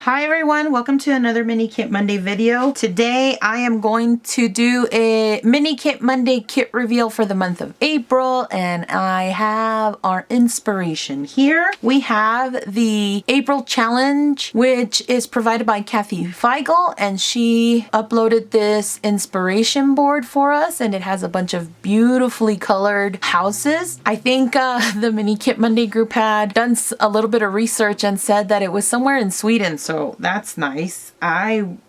Hi everyone, welcome to another Mini Kit Monday video. Today I am going to do a Mini Kit Monday kit reveal for the month of April, and I have our inspiration here. We have the April challenge, which is provided by Kathy Feigl, and she uploaded this inspiration board for us, and it has a bunch of beautifully colored houses. I think the Mini Kit Monday group had done a little bit of research and said that it was somewhere in Sweden, so that's nice.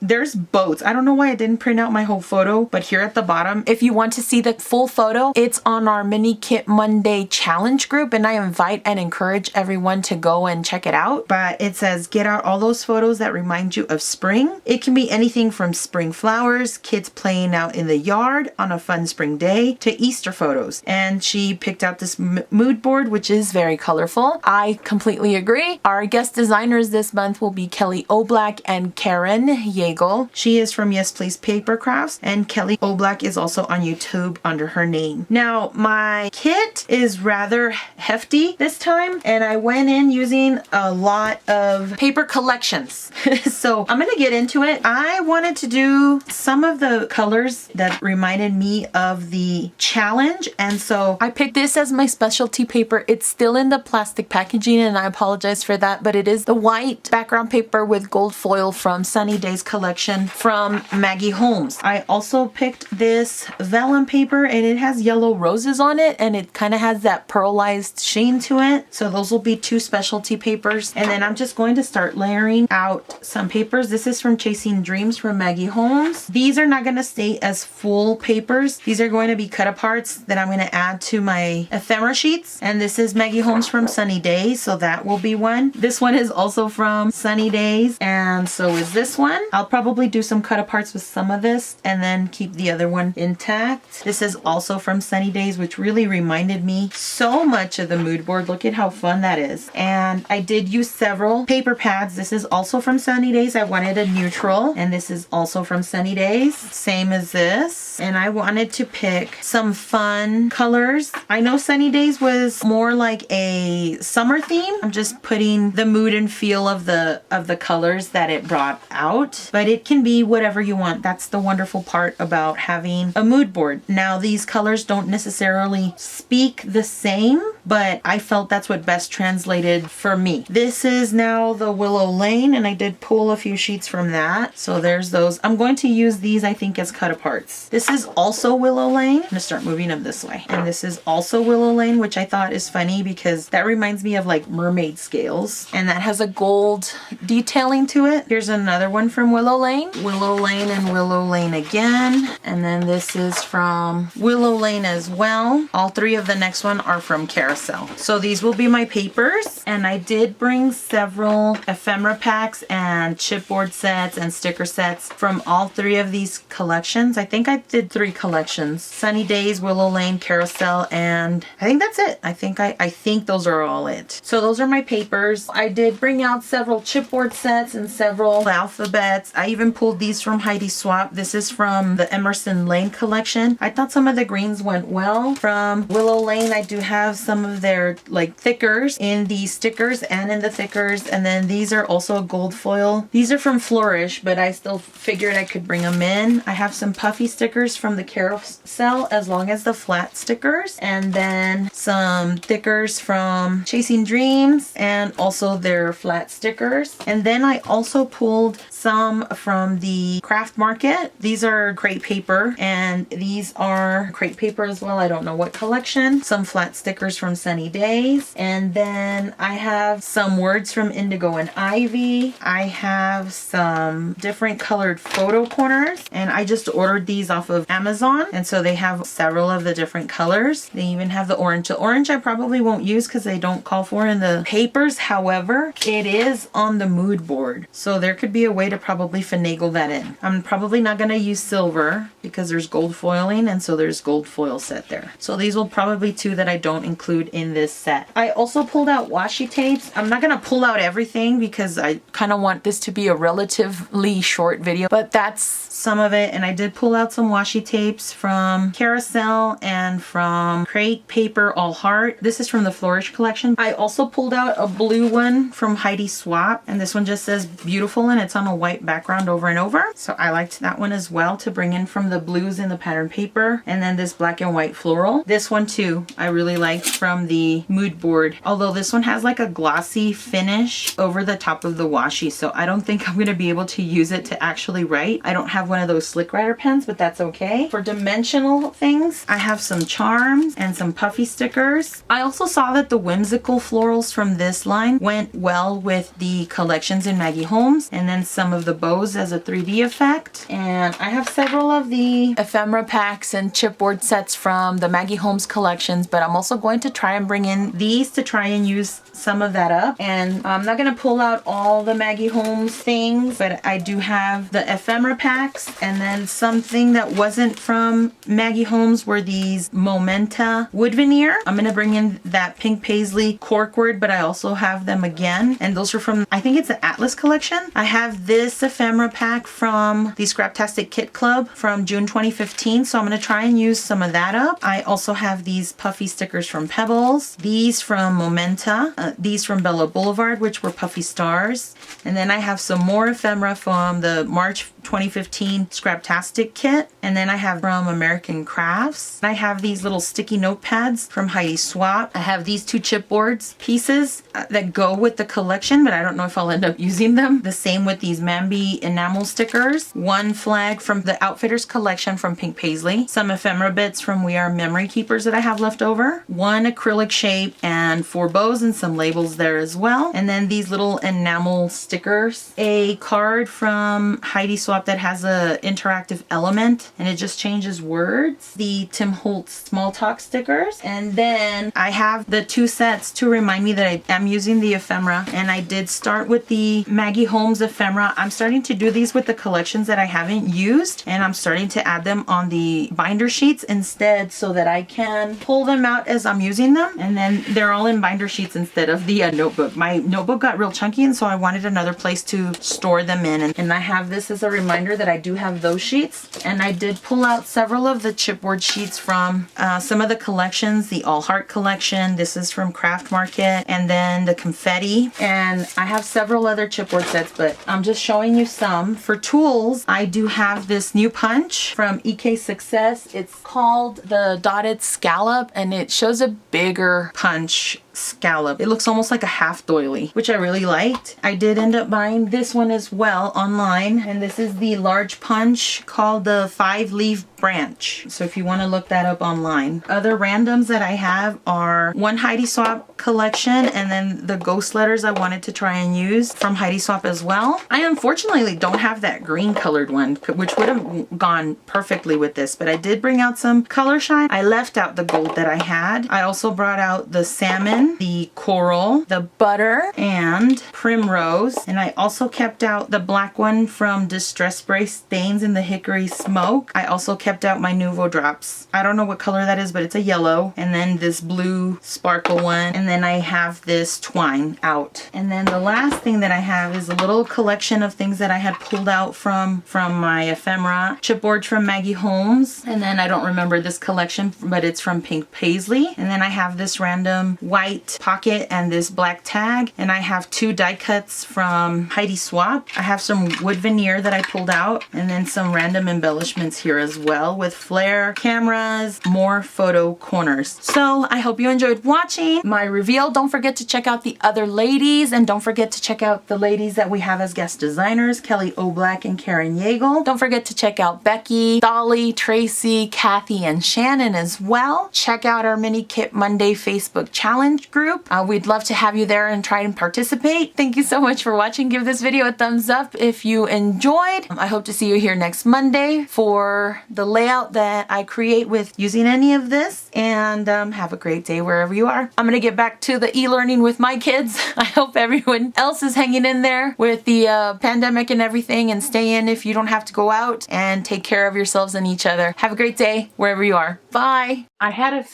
There's boats. I don't know why I didn't print out my whole photo, but here at the bottom, if you want to see the full photo, it's on our Mini Kit Monday challenge group, and I invite and encourage everyone to go and check it out. But it says, get out all those photos that remind you of spring. It can be anything from spring flowers, kids playing out in the yard on a fun spring day, to Easter photos. And she picked out this mood board, which is very colorful. I completely agree. Our guest designers this month will be Kelly Oblak and Karen Yeagle. She is from Yes Please Paper Crafts, and Kelly Oblak is also on YouTube under her name. Now, my kit is rather hefty this time, and I went in using a lot of paper collections. So I'm gonna get into it. I wanted to do some of the colors that reminded me of the challenge, and so I picked this as my specialty paper. It's still in the plastic packaging, and I apologize for that, but it is the white background paper with gold foil from Sunny Days collection from Maggie Holmes. I also picked this vellum paper, and it has yellow roses on it, and it kind of has that pearlized sheen to it. So those will be two specialty papers. And then I'm just going to start layering out some papers. This is from Chasing Dreams from Maggie Holmes. These are not going to stay as full papers. These are going to be cut aparts that I'm going to add to my ephemera sheets. And this is Maggie Holmes from Sunny Days, so that will be one. This one is also from Sunny Days, and so is this one. I'll probably do some cut aparts with some of this and then keep the other one intact. This is also from Sunny Days, which really reminded me so much of the mood board. Look at how fun that is. And I did use several paper pads. This is also from Sunny Days. I wanted a neutral, and this is also from Sunny Days, same as this. And I wanted to pick some fun colors. I know Sunny Days was more like a summer theme. I'm just putting the mood and feel of the colors that it brought out, but it can be whatever you want. That's the wonderful part about having a mood board. Now, these colors don't necessarily speak the same, but I felt that's what best translated for me. This is now the Willow Lane, and I did pull a few sheets from that. So there's those. I'm going to use these, I think, as cut aparts. This is also Willow Lane. I'm gonna start moving them this way. And this is also Willow Lane, which I thought is funny because that reminds me of like mermaid scales, and that has a gold detailing to it. Here's another one from Willow Lane and Willow Lane again. And then this is from Willow Lane as well. All three of the next one are from Carousel. So these will be my papers, and I did bring several ephemera packs and chipboard sets and sticker sets from all three of these collections. I think I did 3 collections: Sunny Days, Willow Lane, Carousel, and I think that's it. I think those are all it. So those are my papers. I did bring out several chipboard sets and several alphabets. I even pulled these from Heidi Swapp. This is from the Emerson Lane collection. I thought some of the greens went well. From Willow Lane, I do have some of their like thickers in the stickers and in the thickers, and then these are also gold foil. These are from Flourish, but I still figured I could bring them in. I have some puffy stickers from the Carousel, as long as the flat stickers, and then some thickers from Chasing Dreams and also their flat stickers. And then I also pulled some from the Craft Market. These are crepe paper, and these are crepe paper as well. I don't know what collection. Some flat stickers from Sunny Days. And then I have some words from Indigo and Ivy. I have some different colored photo corners, and I just ordered these off of Amazon, and so they have several of the different colors. They even have the orange. The orange I probably won't use because they don't call for in the papers. However, it is on the mood board, so there could be a way to probably finagle that in. I'm probably not going to use silver because there's gold foiling, and so there's gold foil set there. So these will probably be two that I don't include in this set. I also pulled out washi tapes. I'm not going to pull out everything because I kind of want this to be a relatively short video, but that's some of it. And I did pull out some washi tapes from Carousel and from Crate Paper All Heart. This is from the Flourish collection. I also pulled out a blue one from Heidi Swapp, and this one just says beautiful and it's on a white background over and over. So I liked that one as well to bring in from the blues in the pattern paper. And then this black and white floral. This one too, I really liked from the mood board. Although this one has like a glossy finish over the top of the washi, so I don't think I'm going to be able to use it to actually write. I don't have one of those slick writer pens, but that's okay. For dimensional things, I have some charms and some puffy stickers. I also saw that the whimsical florals from this line went well with the collections in Maggie Holmes, and then some of the bows as a 3D effect. And I have several of the ephemera packs and chipboard sets from the Maggie Holmes collections, but I'm also going to try and bring in these to try and use some of that up. And I'm not going to pull out all the Maggie Holmes things, but I do have the ephemera packs, and then something that wasn't from Maggie Holmes were these Momenta wood veneer. I'm going to bring in that pink paisley corkwood, but I also have them again, and those are from, I think it's the Atlas collection. I have this ephemera pack from the Scraptastic Kit Club from June 2015, so I'm going to try and use some of that up. I also have these puffy stickers from Pebbles, these from Momenta, these from Bella Boulevard, which were puffy stars, and then I have some more ephemera from the March 2015 Scraptastic kit, and then I have from American Crafts. I have these little sticky notepads from Heidi Swapp. I have these two chipboards pieces that go with the collection, but I don't know if I'll end up using them. The same with these Mambi enamel stickers. One flag from the Outfitters collection from Pink Paisley. Some ephemera bits from We Are Memory Keepers that I have left over. One acrylic shape and 4 bows and some labels there as well. And then these little enamel stickers. A card from Heidi Swapp that has a interactive element and it just changes words. The Tim Holtz Small Talk stickers. And then I have the 2 sets to remind me that I am using the ephemera, and I did start with the Maggie Holmes ephemera. I'm starting to do these with the collections that I haven't used, and I'm starting to add them on the binder sheets instead so that I can pull them out as I'm using them, and then they're all in binder sheets instead of the notebook. My notebook got real chunky, and so I wanted another place to store them in, and I have this as a reminder that I do have those sheets. And I did pull out several of the chipboard sheets from some of the collections, the All Heart collection. This is from Craft Market, and then the confetti. And I have several other chipboard sets, but I'm just showing you some. For tools, I do have this new punch from EK Success. It's called the Dotted Scallop, and it shows a bigger punch scallop. It looks almost like a half doily, which I really liked. I did end up buying this one as well online, and this is the large punch called the 5-leaf branch. So if you want to look that up online. Other randoms that I have are one Heidi Swapp collection, and then the ghost letters I wanted to try and use from Heidi Swapp as well. I unfortunately don't have that green colored one, which would have gone perfectly with this, but I did bring out some color shine. I left out the gold that I had. I also brought out the salmon, the coral, the butter, and primrose, and I also kept out the black one from Distress Spray Stains in the Hickory Smoke. I also kept out my Nuvo drops. I don't know what color that is, but it's a yellow, and then this blue sparkle one, and then I have this twine out. And then the last thing that I have is a little collection of things that I had pulled out from my ephemera chipboard from Maggie Holmes, and then I don't remember this collection, but it's from Pink Paisley. And then I have this random white pocket and this black tag, and I have 2 die cuts from Heidi Swapp. I have some wood veneer that I pulled out, and then some random embellishments here as well with flare cameras, more photo corners. So I hope you enjoyed watching my reveal. Don't forget to check out the other ladies, and don't forget to check out the ladies that we have as guest designers, Kelly O'Black and Karen Yeagle. Don't forget to check out Becky, Dolly, Tracy, Kathy, and Shannon as well. Check out our Mini Kit Monday Facebook challenge. challenge group. We'd love to have you there and try and participate. Thank you so much for watching. Give this video a thumbs up if you enjoyed. I hope to see you here next Monday for the layout that I create with using any of this. And have a great day wherever you are. I'm gonna get back to the e-learning with my kids. I hope everyone else is hanging in there with the pandemic and everything, and stay in if you don't have to go out, and take care of yourselves and each other. Have a great day wherever you are. Bye. I had a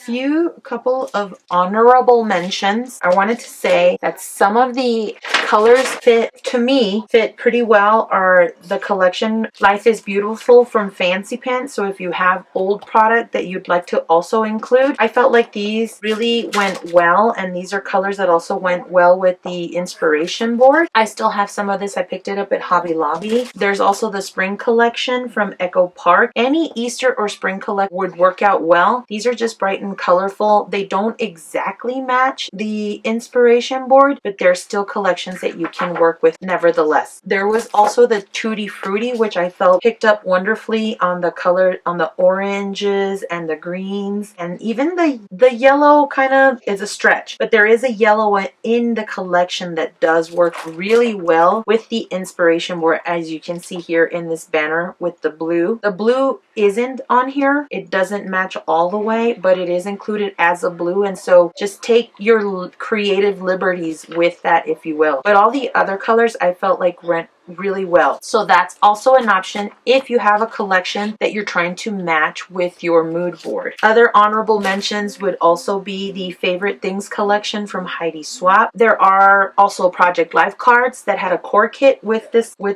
couple of honorable mentions. I wanted to say that some of the colors fit pretty well are the collection Life is Beautiful from Fancy Pants. So if you have old product that you'd like to also include, I felt like these really went well, and these are colors that also went well with the inspiration board. I still have some of this. I picked it up at Hobby Lobby. There's also the spring collection from Echo Park. Any Easter or spring collection would work out well. These are just bright and colorful. They don't exactly match the inspiration board, but they're still collections that you can work with nevertheless. There was also the Tutti Frutti, which I felt picked up wonderfully on the color, on the oranges and the greens, and even the yellow kind of is a stretch, but there is a yellow in the collection that does work really well with the inspiration board, as you can see here in this banner with the blue. The blue isn't on here. It doesn't match all the way, but it is included as a blue, and so just take your creative liberties with that, if you will. But all the other colors I felt like went really well. So that's also an option if you have a collection that you're trying to match with your mood board. Other honorable mentions would also be the Favorite Things collection from Heidi Swapp. There are also Project Life cards that had a core kit with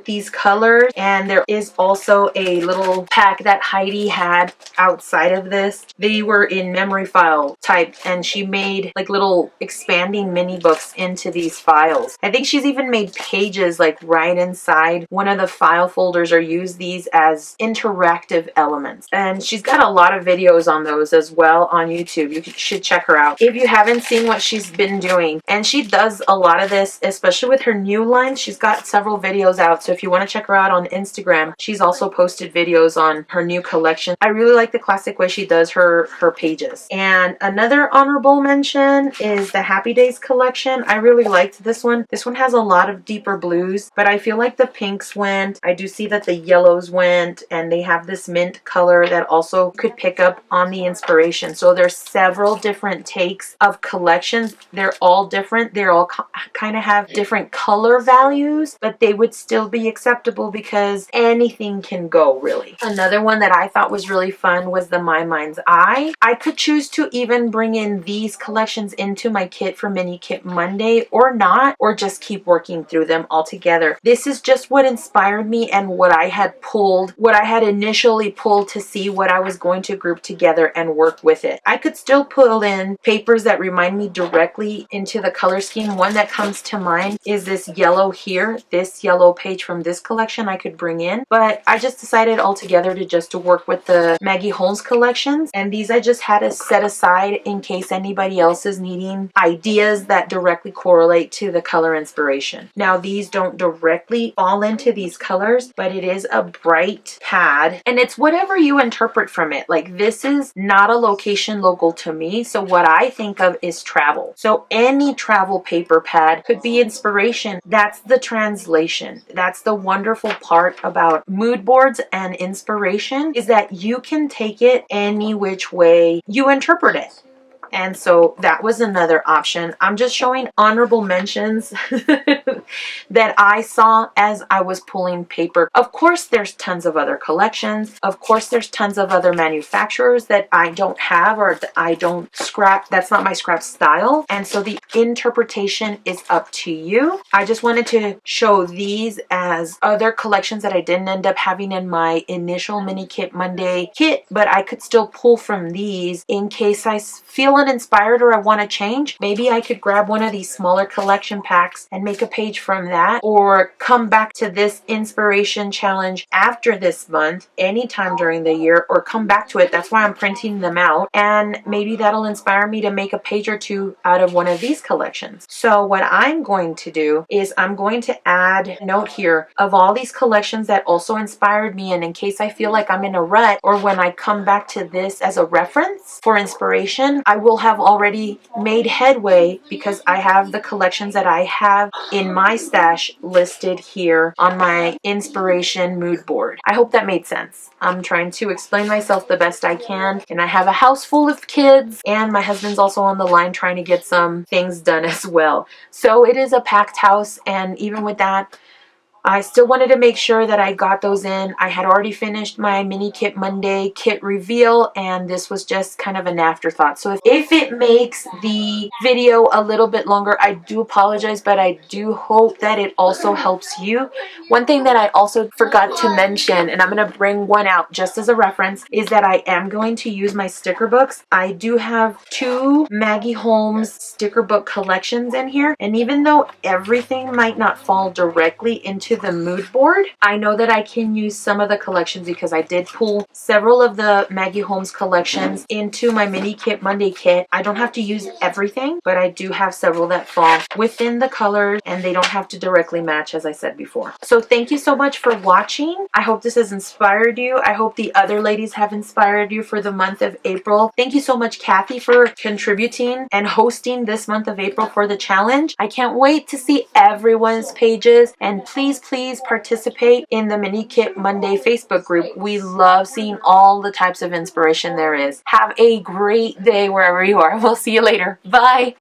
these colors, and there is also a little pack that Heidi had outside of this. They were in memory file type, and she made like little expanding mini books into these files. I think she's even made pages like right inside one of the file folders, or use these as interactive elements. And she's got a lot of videos on those as well on YouTube. You should check her out if you haven't seen what she's been doing. And she does a lot of this, especially with her new line. She's got several videos out, so if you want to check her out on Instagram, she's also posted videos on her new collection. I really like the classic way she does her pages. And another honorable mention is the Happy Days collection. I really liked this one. This one has a lot of deeper blues, but I feel like the pinks went. I do see that the yellows went, and they have this mint color that also could pick up on the inspiration. So there's several different takes of collections. They're all different. They're all kind of have different color values, but they would still be acceptable because anything can go, really. Another one that I thought was really fun was the My Mind's Eye. I could choose to even bring in these collections into my kit for Mini Kit Monday or not, or just keep working through them all together. This is just what inspired me and what I had initially pulled to see what I was going to group together and work with it. I could still pull in papers that remind me directly into the color scheme. One that comes to mind is this yellow here, this yellow page from this collection I could bring in, but I just decided altogether to work with the Maggie Holmes collections, and these I just had to set aside in case anybody else is needing ideas that directly correlate to the color inspiration. Now these don't directly fall into these colors, but it is a bright pad, and it's whatever you interpret from it. Like, this is not a location local to me, so what I think of is travel. So any travel paper pad could be inspiration. That's the translation. That's the wonderful part about mood boards and inspiration, is that you can take it any which way you interpret it. And so that was another option. I'm just showing honorable mentions that I saw as I was pulling paper. Of course, there's tons of other collections. Of course, there's tons of other manufacturers that I don't have, or that I don't scrap. That's not my scrap style. And so the interpretation is up to you. I just wanted to show these as other collections that I didn't end up having in my initial Mini Kit Monday kit, but I could still pull from these in case I feel uninspired or I want to change. Maybe I could grab one of these smaller collection packs and make a page from that, or come back to this inspiration challenge after this month anytime during the year, or come back to it. That's why I'm printing them out, and maybe that'll inspire me to make a page or two out of one of these collections. So what I'm going to do is I'm going to add a note here of all these collections that also inspired me, and in case I feel like I'm in a rut, or when I come back to this as a reference for inspiration, I will will have already made headway because I have the collections that I have in my stash listed here on my inspiration mood board. I hope that made sense. I'm trying to explain myself the best I can, and I have a house full of kids, and my husband's also on the line trying to get some things done as well. So it is a packed house, and even with that, I still wanted to make sure that I got those in. I had already finished my Mini Kit Monday kit reveal, and this was just kind of an afterthought. So if it makes the video a little bit longer, I do apologize, but I do hope that it also helps you. One thing that I also forgot to mention, and I'm going to bring one out just as a reference, is that I am going to use my sticker books. I do have 2 Maggie Holmes sticker book collections in here, and even though everything might not fall directly into the mood board, I know that I can use some of the collections because I did pull several of the Maggie Holmes collections into my Mini Kit Monday kit. I don't have to use everything, but I do have several that fall within the colors, and they don't have to directly match, as I said before. So thank you so much for watching. I hope this has inspired you. I hope the other ladies have inspired you for the month of April. Thank you so much, Kathy, for contributing and hosting this month of April for the challenge. I can't wait to see everyone's pages, and please participate in the Mini Kit Monday Facebook group. We love seeing all the types of inspiration there is. Have a great day wherever you are. We'll see you later. Bye.